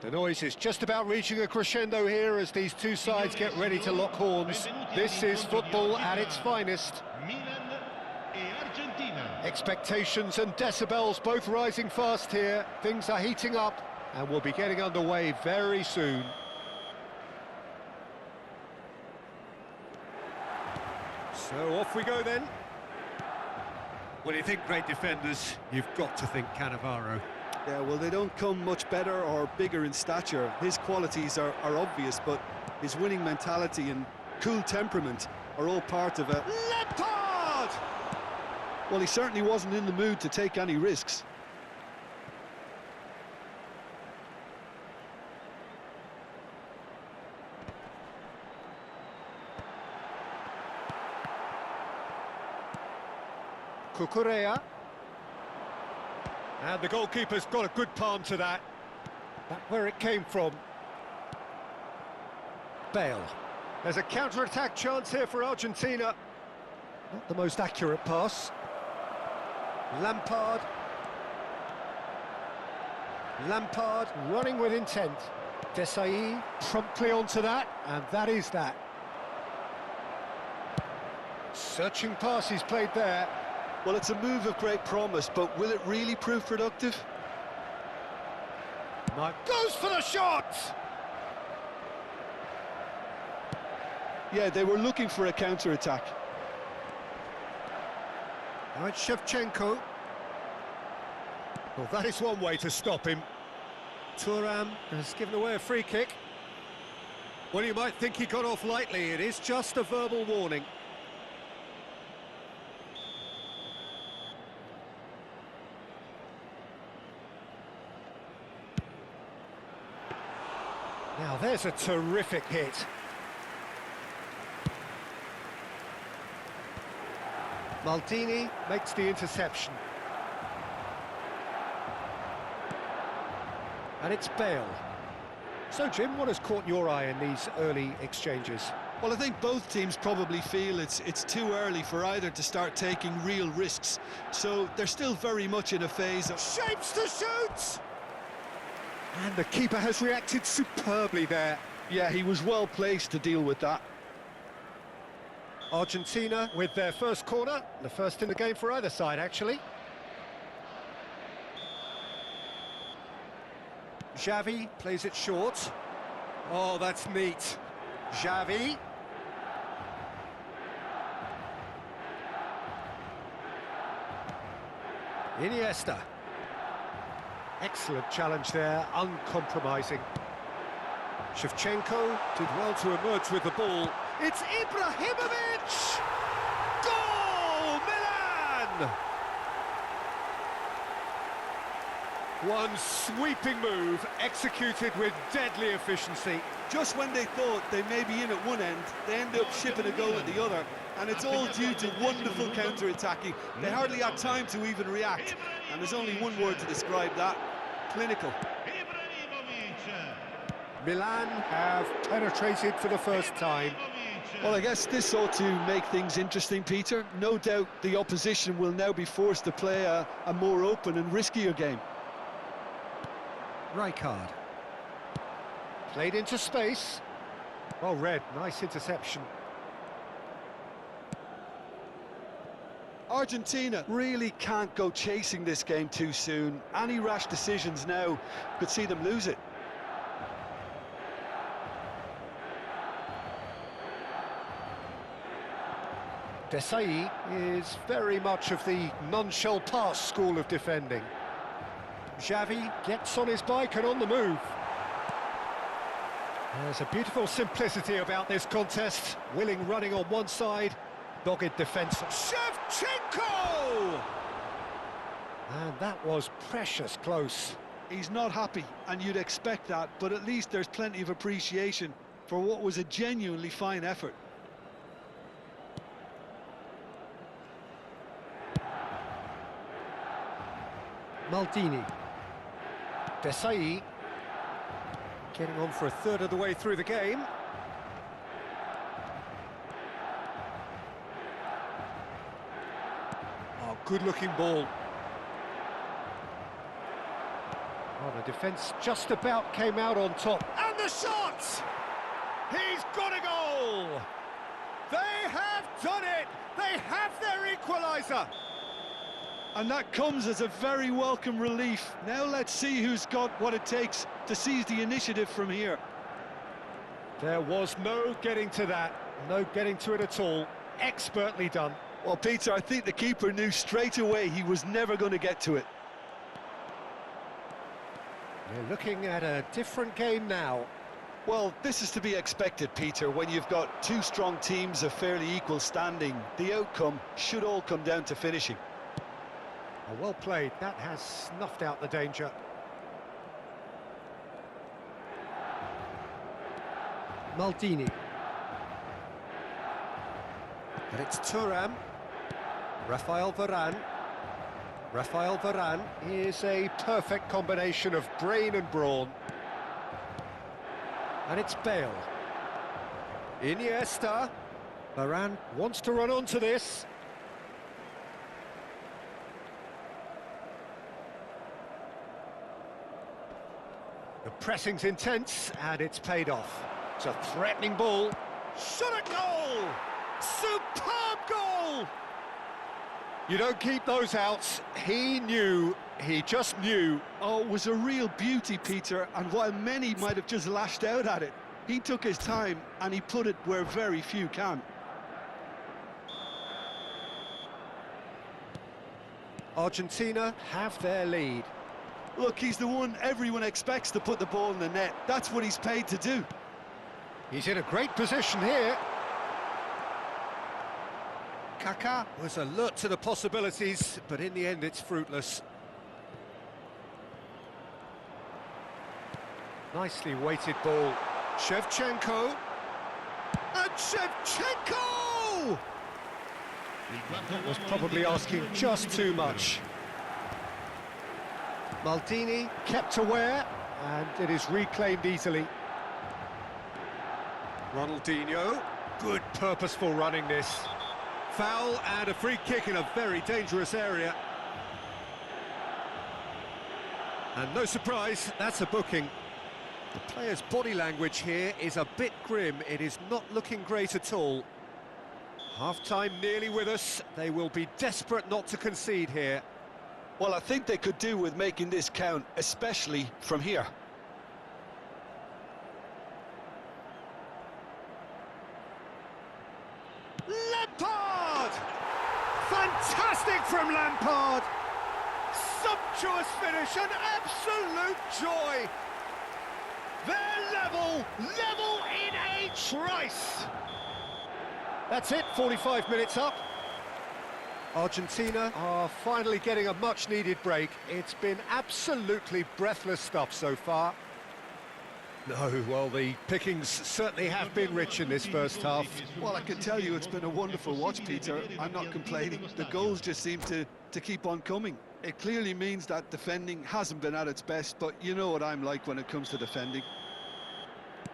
The noise is just about reaching a crescendo here as these two sides get ready to lock horns. This is football at its finest. Expectations and decibels both rising fast here. Things are heating up and we'll be getting underway very soon. So off we go then. When you think great defenders, you've got to think Cannavaro. Yeah, well, they don't come much better or bigger in stature. His qualities are obvious, but his winning mentality and cool temperament are all part of a... Lampard! Well, he certainly wasn't in the mood to take any risks. Cucurella. And the goalkeeper's got a good palm to that. That's where it came from. Bale. There's a counter-attack chance here for Argentina. Not the most accurate pass. Lampard. Lampard running with intent. Desailly promptly onto that, and that is that. Searching pass he's played there. Well, it's a move of great promise, but will it really prove productive? Mike goes for the shot! Yeah, they were looking for a counter-attack. Now it's Shevchenko. Well, that is one way to stop him. Thuram has given away a free kick. Well, you might think he got off lightly. It is just a verbal warning. Now, there's a terrific hit. Maldini makes the interception. And it's Bale. So, Jim, what has caught your eye in these early exchanges? Well, I think both teams probably feel it's too early for either to start taking real risks. So, they're still very much in a phase of... Shapes to shoot! And the keeper has reacted superbly there. Yeah, he was well placed to deal with that. Argentina with their first corner, the first in the game for either side, actually. Xavi plays it short. Oh, that's neat. Xavi. Iniesta. Excellent challenge there, uncompromising. Shevchenko did well to emerge with the ball. It's Ibrahimovic! Goal, Milan! One sweeping move, executed with deadly efficiency. Just when they thought they may be in at one end, they end up shipping a goal at the other. And it's all due to wonderful counter-attacking. They hardly had time to even react. And there's only one word to describe that: clinical. Milan have penetrated for the first time. Well, I guess this ought to make things interesting, Peter. No doubt the opposition will now be forced to play a more open and riskier game. Rijkaard. Played into space. Well read, nice interception. Argentina really can't go chasing this game too soon. Any rash decisions now could see them lose it. Desailly is very much of the none-shall-pass school of defending. Xavi gets on his bike and on the move. There's a beautiful simplicity about this contest. Willing running on one side, dogged defence. Shevchenko! And that was precious close. He's not happy, and you'd expect that, but at least there's plenty of appreciation for what was a genuinely fine effort. Maldini. Desailly getting on for a third of the way through the game. Oh, good-looking ball. Oh, the defence just about came out on top. And the shot! He's got a goal! They have done it! They have their equaliser! And that comes as a very welcome relief. Now let's see who's got what it takes to seize the initiative from here. There was no getting to that, no getting to it at all. Expertly done. Well, Peter, I think the keeper knew straight away he was never going to get to it. We're looking at a different game now. Well, this is to be expected, Peter, when you've got two strong teams of fairly equal standing. The outcome should all come down to finishing. Oh, well played, that has snuffed out the danger. Maldini. And it's Thuram. Rafael Varane. Rafael Varane is a perfect combination of brain and brawn. And it's Bale. Iniesta. Varane wants to run onto this. The pressing's intense, and it's paid off. It's a threatening ball. Shot at goal! Superb goal! You don't keep those outs. He knew, he just knew. Oh, it was a real beauty, Peter, and while many might have just lashed out at it, he took his time and he put it where very few can. Argentina have their lead. Look, he's the one everyone expects to put the ball in the net. That's what he's paid to do. He's in a great position here. Kaká was alert to the possibilities, but in the end it's fruitless. Nicely weighted ball. Shevchenko. And Shevchenko! That was probably asking just too much. Maldini kept aware, and it is reclaimed easily. Ronaldinho, good purposeful running this. Foul and a free kick in a very dangerous area. And no surprise, that's a booking. The player's body language here is a bit grim. It is not looking great at all. Half-time nearly with us. They will be desperate not to concede here. Well, I think they could do with making this count, especially from here. Lampard! Fantastic from Lampard! Sumptuous finish, an absolute joy! They're level in a trice! That's it, 45 minutes up. Argentina are finally getting a much-needed break. It's been absolutely breathless stuff so far. No, well, the pickings certainly have been rich in this first half. Well, I can tell you it's been a wonderful watch, Peter. I'm not complaining. The goals just seem to keep on coming. It clearly means that defending hasn't been at its best, but you know what I'm like when it comes to defending.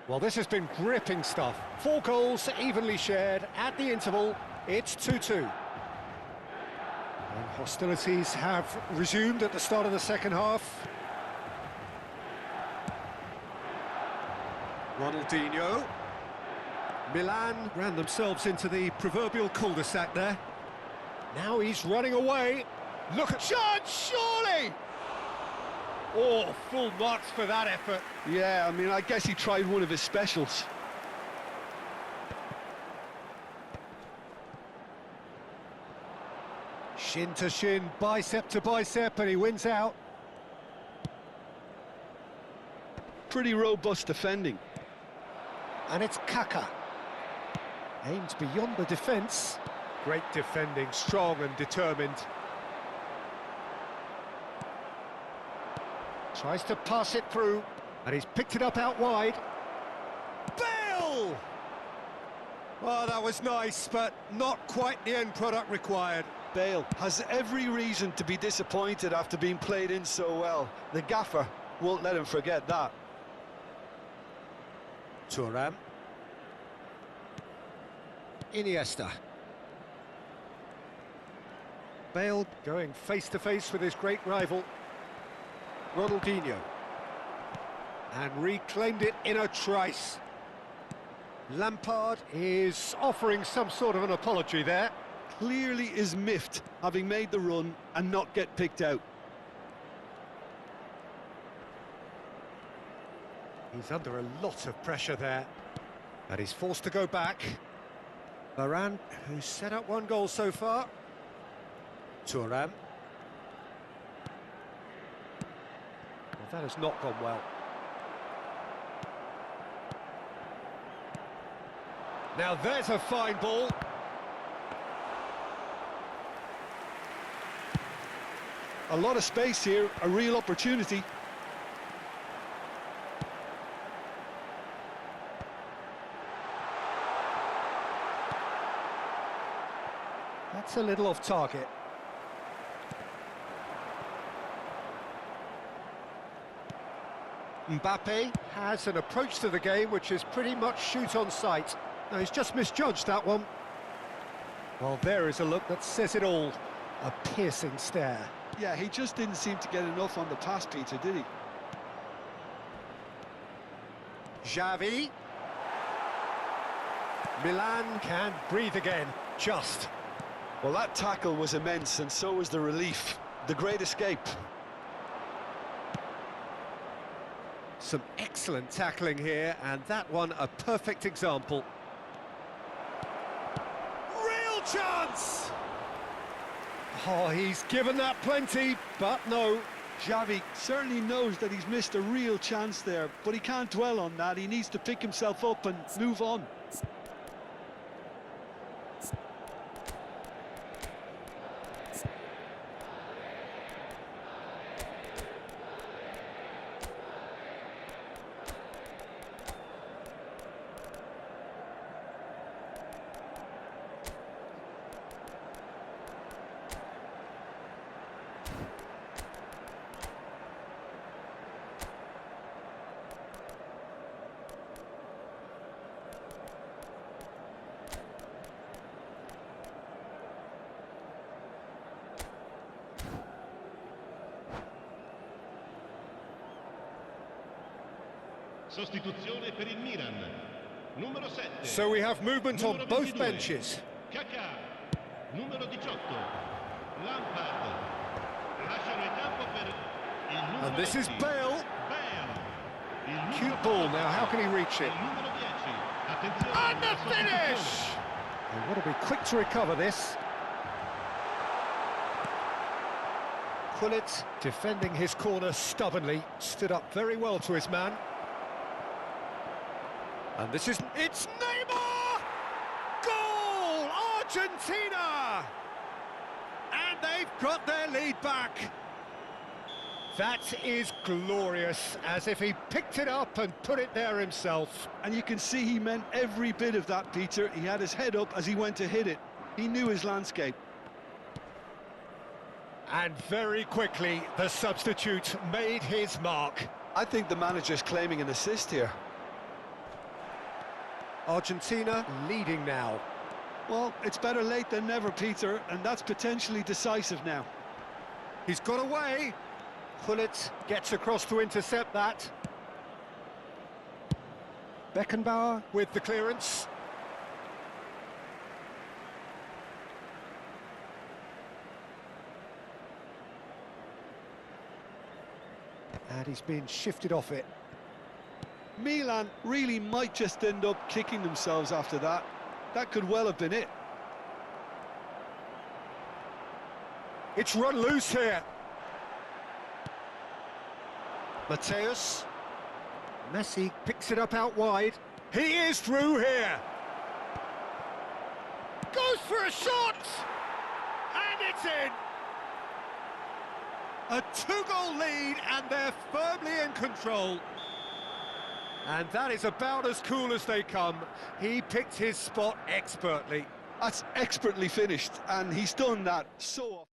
Well, this has been gripping stuff. 4 goals evenly shared at the interval. It's 2-2. And hostilities have resumed at the start of the second half. Ronaldinho. Milan ran themselves into the proverbial cul-de-sac there. Now he's running away. Look at chance, surely! Oh, full marks for that effort. Yeah, I mean, I guess he tried one of his specials. Shin to shin, bicep to bicep, and he wins out. Pretty robust defending. And it's Kaká. Aimed beyond the defence. Great defending, strong and determined. Tries to pass it through, and he's picked it up out wide. Bale! Oh, that was nice, but not quite the end product required. Bale has every reason to be disappointed after being played in so well. The gaffer won't let him forget that. Thuram. Iniesta. Bale going face-to-face with his great rival. Ronaldinho. And reclaimed it in a trice. Lampard is offering some sort of an apology there. Clearly is miffed, having made the run and not get picked out. He's under a lot of pressure there. And he's forced to go back. Varane, who's set up one goal so far. Thuram. Well, that has not gone well. Now there's a fine ball. A lot of space here, a real opportunity. That's a little off target. Mbappe has an approach to the game which is pretty much shoot on sight. No, he's just misjudged that one. Well, there is a look that says it all. A piercing stare. Yeah, he just didn't seem to get enough on the pass, Peter, did he? Xavi. Milan can breathe again, just. Well, that tackle was immense, and so was the relief. The great escape. Some excellent tackling here, and that one a perfect example. Real chance! Oh, he's given that plenty, but no. Xavi certainly knows that he's missed a real chance there, but he can't dwell on that. He needs to pick himself up and move on. Sostituzione per il Milan. Numero 7. So we have movement on both benches. Kaká. Numero 18. Lampard. Lasciano il campo per il numero And this is 20. Bale. Bale. Cute ball now, how can he reach it? Il numero 10. Attenzione. And the finish! They want to be quick to recover this. Pullet defending his corner stubbornly, stood up very well to his man. And this is... It's Neymar! Goal! Argentina! And they've got their lead back. That is glorious, as if he picked it up and put it there himself. And you can see he meant every bit of that, Peter. He had his head up as he went to hit it. He knew his landscape. And very quickly, the substitute made his mark. I think the manager's claiming an assist here. Argentina leading now. Well, it's better late than never, Peter, and that's potentially decisive now. He's got away. Pullet gets across to intercept that. Beckenbauer with the clearance. And he's been shifted off it. Milan really might just end up kicking themselves after that. That could well have been it. It's run loose here. Mateus. Messi picks it up out wide. He is through here. Goes for a shot! And it's in! A two-goal lead, and they're firmly in control. And that is about as cool as they come. He picked his spot expertly. That's expertly finished, and he's done that so often.